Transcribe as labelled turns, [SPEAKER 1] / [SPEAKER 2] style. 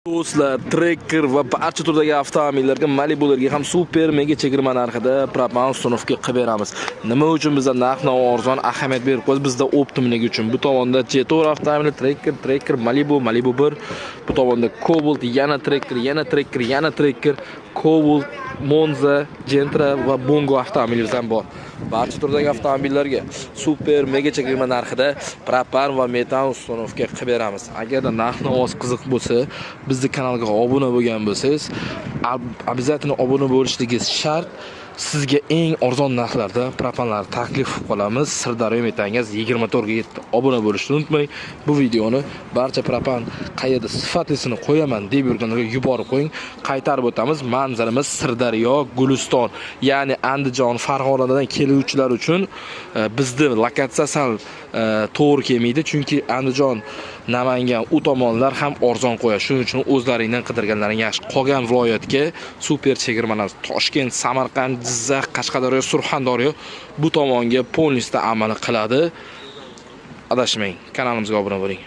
[SPEAKER 1] Do'stlar, Tracker va barcha turdagi avtomobillarga, Malibularga ham super mega chegirma narxida propan ustunovka qilib beramiz. Nima uchun bizda narx-navo arzon ahamiyat berib qo'yamiz? Bizda optimligi uchun. Bu tomonda Jetor avtomobili, Tracker, Malibu 1, bu tomonda Cobalt, yana Tracker, Cobalt, Monza, Gentra va Bongo avtomobilimiz ham bor. Barcha turdagi avtomobillarga super mega chegirma narxida propan va metan ustunovka qilib beramiz. Agarda narx-navoz qiziq bo'lsa, bizning kanalga obuna bo'lgan bo'lsangiz, обязательно obuna bo'lishingiz shart. Sizga eng arzon narxlarda propanlar taklif qilamiz. Sirdaryo Metangaz 24 ga 7 obuna bo'lishni unutmang. Bu videoni barcha propan qayerda sifatlisini qo'yaman deb yurganlarga yuborib qo'ying. Qaytarib o'tamiz. Manzilimiz Sirdaryo, Guliston, ya'ni Andijon, Farg'onadan keluvchilar uchun bizning lokatsiya to'g'ri kelmaydi, chunki Andijon, Namangan u tomonlar ham arzon qo'yadi. Shuning uchun o'zlaringdan qidirganlaring yaxshi. Qolgan viloyatga super chegirmalar Toshkent, Samarqand, Jizzax, Qashqadaryo, Surxondaryo bu tomonga polnisda amal qiladi. Adashmang, kanalimizga obuna bo'ling.